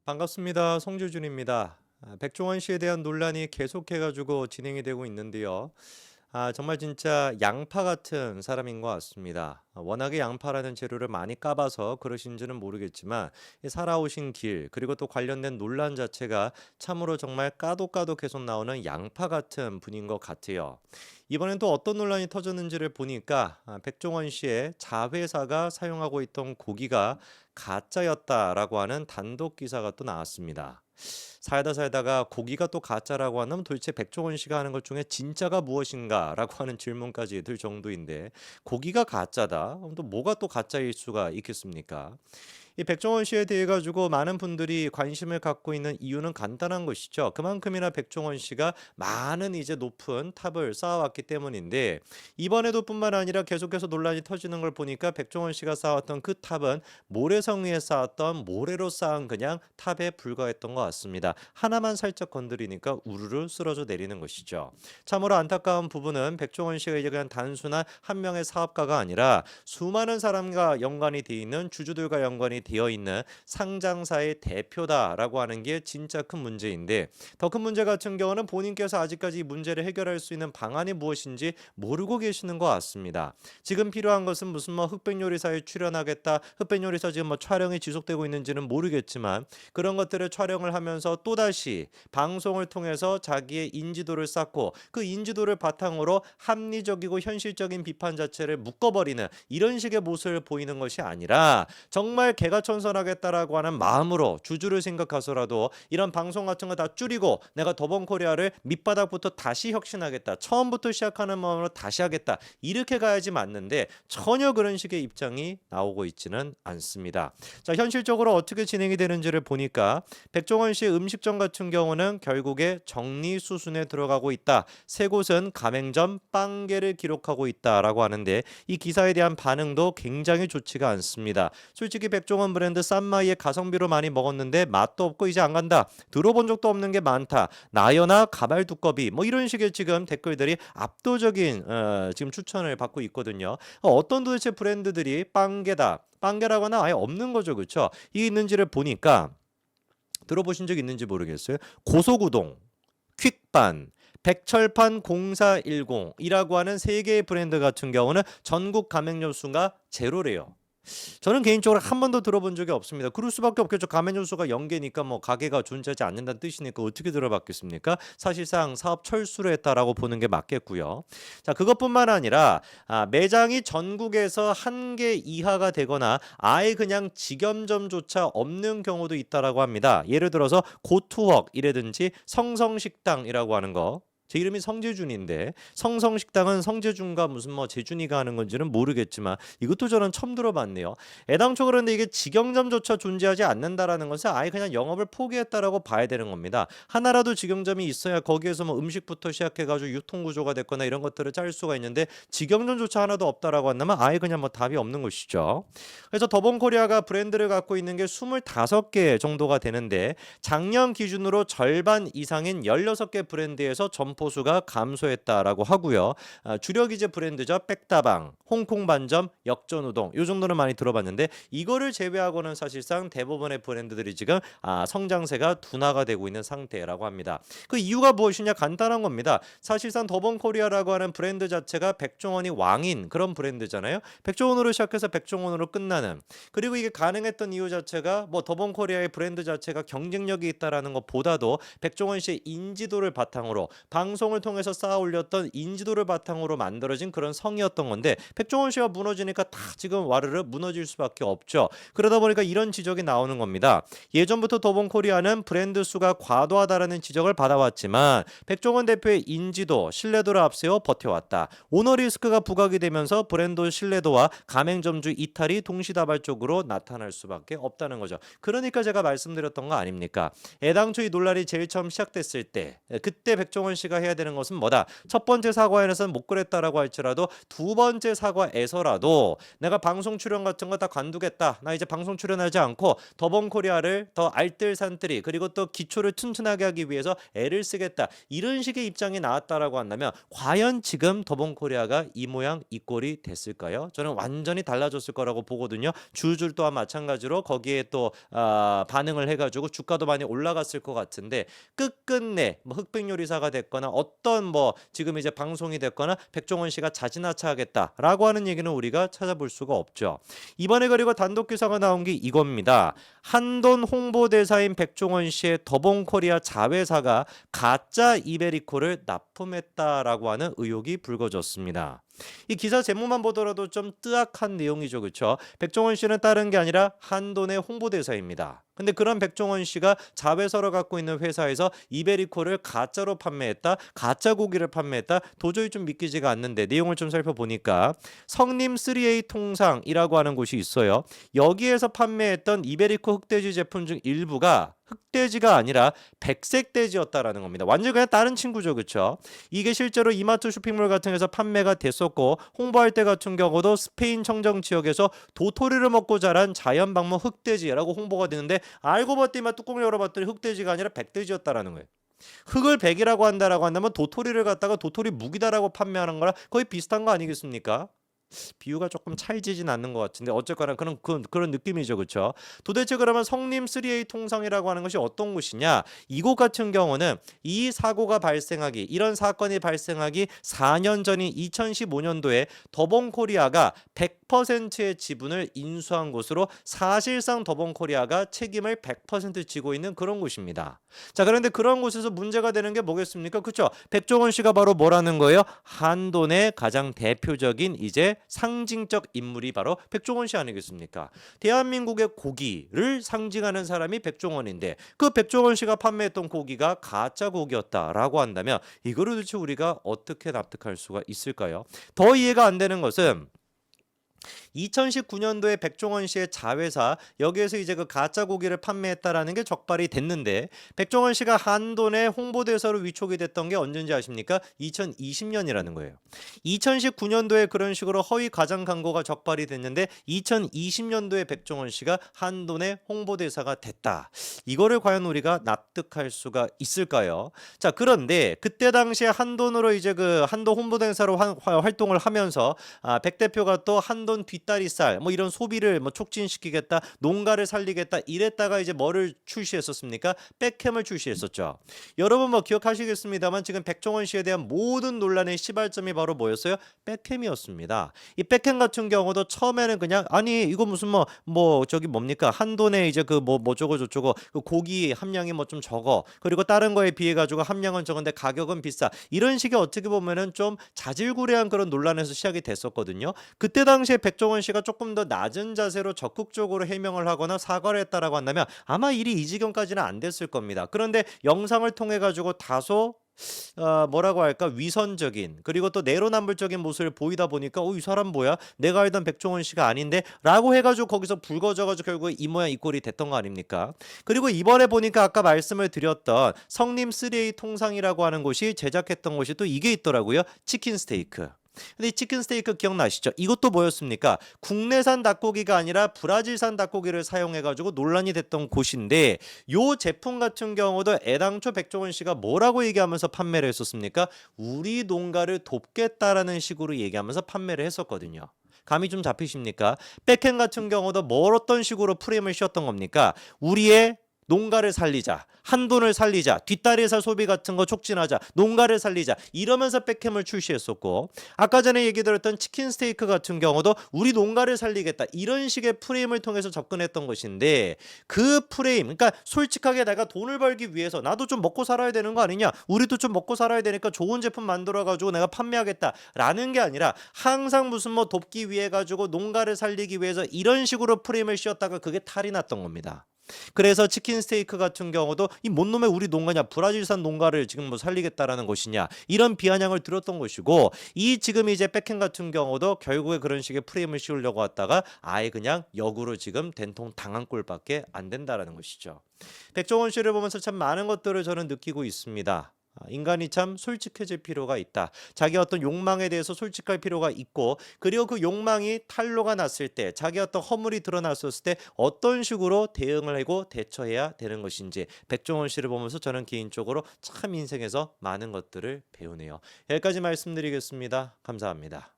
반갑습니다. 송주준입니다. 백종원 씨에 대한 논란이 계속해가지고 진행이 되고 있는데요. 정말 진짜 양파 같은 사람인 것 같습니다. 워낙에 양파라는 재료를 많이 까봐서 그러신지는 모르겠지만 이 살아오신 길 그리고 또 관련된 논란 자체가 참으로 정말 까도 까도 계속 나오는 양파 같은 분인 것 같아요. 이번엔 또 어떤 논란이 터졌는지를 보니까 백종원 씨의 자회사가 사용하고 있던 고기가 가짜였다라고 하는 단독 기사가 또 나왔습니다. 살다 살다가 고기가 또 가짜라고 하면 도대체 백종원 씨가 하는 것 중에 진짜가 무엇인가라고 하는 질문까지 들 정도인데 고기가 가짜다? 그럼 또 뭐가 또 가짜일 수가 있겠습니까? 이 백종원 씨에 대해 가지고 많은 분들이 관심을 갖고 있는 이유는 간단한 것이죠. 그만큼이나 백종원 씨가 많은 이제 높은 탑을 쌓아왔기 때문인데 이번에도 뿐만 아니라 계속해서 논란이 터지는 걸 보니까 백종원 씨가 쌓았던 그 탑은 모래성 위에 쌓았던 모래로 쌓은 그냥 탑에 불과했던 것 같습니다. 하나만 살짝 건드리니까 우르르 쓰러져 내리는 것이죠. 참으로 안타까운 부분은 백종원 씨가 이제 그냥 단순한 한 명의 사업가가 아니라 수많은 사람과 연관이 돼 있는 주주들과 연관이 되어 있는 상장사의 대표다라고 하는 게 진짜 큰 문제인데 더 큰 문제 같은 경우는 본인께서 아직까지 이 문제를 해결할 수 있는 방안이 무엇인지 모르고 계시는 것 같습니다. 지금 필요한 것은 무슨 뭐 흑백요리사에 출연하겠다, 흑백요리사 지금 뭐 촬영이 지속되고 있는지는 모르겠지만 그런 것들을 촬영을 하면서 또다시 방송을 통해서 자기의 인지도를 쌓고 그 인지도를 바탕으로 합리적이고 현실적인 비판 자체를 묶어버리는 이런 식의 모습을 보이는 것이 아니라 정말 개가천선하겠다라고 하는 마음으로 주주를 생각해서라도 이런 방송 같은 거 다 줄이고 내가 더본코리아를 밑바닥부터 다시 혁신하겠다. 처음부터 시작하는 마음으로 다시 하겠다. 이렇게 가야지 맞는데 전혀 그런 식의 입장이 나오고 있지는 않습니다. 자, 현실적으로 어떻게 진행이 되는지를 보니까 백종원 씨의 음식점 같은 경우는 결국에 정리 수순에 들어가고 있다. 세 곳은 가맹점 빵개를 기록하고 있다라고 하는데 이 기사에 대한 반응도 굉장히 좋지가 않습니다. 솔직히 백종원 브랜드 쌈마이의 가성비로 많이 먹었는데 맛도 없고 이제 안 간다. 들어본 적도 없는 게 많다. 나연아 가발 두꺼비 뭐 이런 식의 지금 댓글들이 압도적인 지금 추천을 받고 있거든요. 어떤 도대체 브랜드들이 빵개다. 빵개라거나 아예 없는 거죠. 그렇죠? 이 있는지를 보니까 들어보신 적 있는지 모르겠어요. 고속우동, 퀵반, 백철판 0410이라고 하는 세 개의 브랜드 같은 경우는 전국 가맹점 수가 제로래요. 저는 개인적으로 한 번도 들어본 적이 없습니다. 그럴 수밖에 없겠죠. 가맹 요소가 연계니까 뭐 가게가 존재하지 않는다는 뜻이니까 어떻게 들어봤겠습니까? 사실상 사업 철수를 했다라고 보는 게 맞겠고요. 자, 그것뿐만 아니라 매장이 전국에서 한 개 이하가 되거나 아예 그냥 직영점조차 없는 경우도 있다라고 합니다. 예를 들어서 고투웍이라든지 성성식당이라고 하는 거. 제 이름이 성재준인데 성성식당은 성재준과 무슨 뭐 재준이가 하는 건지는 모르겠지만 이것도 저는 처음 들어봤네요. 애당초 그런데 이게 직영점조차 존재하지 않는다라는 것은 아예 그냥 영업을 포기했다라고 봐야 되는 겁니다. 하나라도 직영점이 있어야 거기에서 뭐 음식부터 시작해가지고 유통구조가 됐거나 이런 것들을 짤 수가 있는데 직영점조차 하나도 없다라고 한다면 아예 그냥 뭐 답이 없는 것이죠. 그래서 더본코리아가 브랜드를 갖고 있는 게 25개 정도가 되는데 작년 기준으로 절반 이상인 16개 브랜드에서 점포수가 감소했다라고 하고요. 주력 이제 브랜드죠. 백다방, 홍콩 반점, 역전우동 이 정도는 많이 들어봤는데 이거를 제외하고는 사실상 대부분의 브랜드들이 지금 성장세가 둔화가 되고 있는 상태라고 합니다. 그 이유가 무엇이냐 간단한 겁니다. 사실상 더본코리아라고 하는 브랜드 자체가 백종원이 왕인 그런 브랜드잖아요. 백종원으로 시작해서 백종원으로 끝나는 그리고 이게 가능했던 이유 자체가 뭐 더본코리아의 브랜드 자체가 경쟁력이 있다라는 것보다도 백종원 씨의 인지도를 바탕으로 방송을 통해서 쌓아 올렸던 인지도를 바탕으로 만들어진 그런 성이었던 건데 백종원 씨가 무너지니까 다 지금 와르르 무너질 수밖에 없죠. 그러다 보니까 이런 지적이 나오는 겁니다. 예전부터 더본코리아는 브랜드 수가 과도하다라는 지적을 받아왔지만 백종원 대표의 인지도, 신뢰도를 앞세워 버텨왔다. 오너 리스크가 부각이 되면서 브랜드 신뢰도와 가맹점주 이탈이 동시다발적으로 나타날 수밖에 없다는 거죠. 그러니까 제가 말씀드렸던 거 아닙니까? 애당초 이 논란이 제일 처음 시작됐을 때 그때 백종원 씨가 씨가 해야 되는 것은 뭐다? 첫 번째 사과에서는 못 그랬다라고 할지라도 두 번째 사과에서라도 내가 방송 출연 같은 거 다 관두겠다. 나 이제 방송 출연하지 않고 더본코리아를 더 알뜰산뜰이 그리고 또 기초를 튼튼하게 하기 위해서 애를 쓰겠다. 이런 식의 입장이 나왔다라고 한다면 과연 지금 더본코리아가 이 모양 이 꼴이 됐을까요? 저는 완전히 달라졌을 거라고 보거든요. 주줄 또한 마찬가지로 거기에 또 반응을 해가지고 주가도 많이 올라갔을 것 같은데 끝끝내 뭐 흑백요리사가 됐거나 어떤 뭐 지금 이제 방송이 됐거나 백종원 씨가 자진하차하겠다라고 하는 얘기는 우리가 찾아볼 수가 없죠. 이번에 그리고 단독 기사가 나온 게 이겁니다. 한돈 홍보대사인 백종원 씨의 더본코리아 자회사가 가짜 이베리코를 납품했다라고 하는 의혹이 불거졌습니다. 이 기사 제목만 보더라도 좀 뜨악한 내용이죠. 그렇죠? 백종원 씨는 다른 게 아니라 한돈의 홍보대사입니다. 근데 그런 백종원 씨가 자회사로 갖고 있는 회사에서 이베리코를 가짜로 판매했다. 가짜 고기를 판매했다. 도저히 좀 믿기지가 않는데 내용을 좀 살펴보니까 성림 3A 통상이라고 하는 곳이 있어요. 여기에서 판매했던 이베리코 흑돼지 제품 중 일부가 흑돼지가 아니라 백색돼지였다라는 겁니다. 완전 그냥 다른 친구죠. 그렇죠? 이게 실제로 이마트 쇼핑몰 같은 데서 판매가 됐었고 홍보할 때 같은 경우도 스페인 청정 지역에서 도토리를 먹고 자란 자연 방목 흑돼지라고 홍보가 되는데 알고 봤더니 뚜껑을 열어봤더니 흑돼지가 아니라 백돼지였다라는 거예요. 흑을 백이라고 한다라고 한다면 도토리를 갖다가 도토리 묵이다라고 판매하는 거랑 거의 비슷한 거 아니겠습니까? 비유가 조금 찰지진 않는 것 같은데 어쨌거나 그런 느낌이죠. 그렇죠? 도대체 그러면 성림 3A 통상이라고 하는 것이 어떤 곳이냐? 이곳 같은 경우는 이 사고가 발생하기 이런 사건이 발생하기 4년 전인 2015년도에 더본코리아가 100%의 지분을 인수한 곳으로 사실상 더본코리아가 책임을 100% 지고 있는 그런 곳입니다. 자, 그런데 그런 곳에서 문제가 되는 게 뭐겠습니까? 그렇죠? 백종원 씨가 바로 뭐라는 거예요? 한돈의 가장 대표적인 이제 상징적 인물이 바로 백종원 씨 아니겠습니까? 대한민국의 고기를 상징하는 사람이 백종원인데 그 백종원 씨가 판매했던 고기가 가짜 고기였다라고 한다면 이거를 도대체 우리가 어떻게 납득할 수가 있을까요? 더 이해가 안 되는 것은 2019년도에 백종원 씨의 자회사 여기에서 이제 그 가짜 고기를 판매했다라는 게 적발이 됐는데 백종원 씨가 한돈의 홍보대사로 위촉이 됐던 게 언제인지 아십니까? 2020년이라는 거예요. 2019년도에 그런 식으로 허위 가장 광고가 적발이 됐는데 2020년도에 백종원 씨가 한돈의 홍보대사가 됐다. 이거를 과연 우리가 납득할 수가 있을까요? 자, 그런데 그때 당시에 한돈으로 이제 그 한돈 홍보대사로 활동을 하면서 백 대표가 또 한돈 뒷다리살 뭐 이런 소비를 뭐 촉진시키겠다, 농가를 살리겠다 이랬다가 이제 뭐를 출시했었습니까? 백햄을 출시했었죠. 여러분 뭐 기억하시겠습니다만 지금 백종원 씨에 대한 모든 논란의 시발점이 바로 뭐였어요? 백햄이었습니다. 이 백햄 같은 경우도 처음에는 그냥 아니 이거 무슨 뭐 저기 뭡니까? 한돈에 이제 그 뭐 저거 저쩌고 그 고기 함량이 뭐 좀 적어. 그리고 다른 거에 비해 가지고 함량은 적은데 가격은 비싸. 이런 식의 어떻게 보면은 좀 자질구레한 그런 논란에서 시작이 됐었거든요. 그때 당시에 백종원 씨가 조금 더 낮은 자세로 적극적으로 해명을 하거나 사과를 했다라고 한다면 아마 일이 이 지경까지는 안 됐을 겁니다. 그런데 영상을 통해 가지고 다소 뭐라고 할까 위선적인 그리고 또 내로남불적인 모습을 보이다 보니까 이 사람 뭐야? 내가 알던 백종원 씨가 아닌데? 라고 해가지고 거기서 불거져가지고 결국에 이 모양 이 꼴이 됐던 거 아닙니까? 그리고 이번에 보니까 아까 말씀을 드렸던 성림 3A 통상이라고 하는 곳이 제작했던 곳이 또 이게 있더라고요. 치킨 스테이크. 근데 이 치킨 스테이크 기억나시죠? 이것도 뭐였습니까? 국내산 닭고기가 아니라 브라질산 닭고기를 사용해가지고 논란이 됐던 곳인데 요 제품 같은 경우도 애당초 백종원 씨가 뭐라고 얘기하면서 판매를 했었습니까? 우리 농가를 돕겠다라는 식으로 얘기하면서 판매를 했었거든요. 감이 좀 잡히십니까? 백햄 같은 경우도 뭐 어떤 식으로 프레임을 씌웠던 겁니까? 우리의 농가를 살리자, 한돈을 살리자, 뒷다리살 소비 같은 거 촉진하자, 농가를 살리자 이러면서 백햄을 출시했었고 아까 전에 얘기 드렸던 치킨 스테이크 같은 경우도 우리 농가를 살리겠다 이런 식의 프레임을 통해서 접근했던 것인데 그 프레임 그러니까 솔직하게 내가 돈을 벌기 위해서 나도 좀 먹고 살아야 되는 거 아니냐 우리도 좀 먹고 살아야 되니까 좋은 제품 만들어 가지고 내가 판매하겠다라는 게 아니라 항상 무슨 뭐 돕기 위해 가지고 농가를 살리기 위해서 이런 식으로 프레임을 씌웠다가 그게 탈이 났던 겁니다. 그래서 치킨 스테이크 같은 경우도 이 뭔 놈의 우리 농가냐 브라질산 농가를 지금 뭐 살리겠다라는 것이냐 이런 비아냥을 들었던 것이고 이 지금 이제 백햄 같은 경우도 결국에 그런 식의 프레임을 씌우려고 왔다가 아예 그냥 역으로 지금 된통 당한 꼴밖에 안 된다라는 것이죠. 백종원 씨를 보면서 참 많은 것들을 저는 느끼고 있습니다. 인간이 참 솔직해질 필요가 있다. 자기 어떤 욕망에 대해서 솔직할 필요가 있고 그리고 그 욕망이 탄로가 났을 때 자기 어떤 허물이 드러났었을 때 어떤 식으로 대응을 하고 대처해야 되는 것인지 백종원 씨를 보면서 저는 개인적으로 참 인생에서 많은 것들을 배우네요. 여기까지 말씀드리겠습니다. 감사합니다.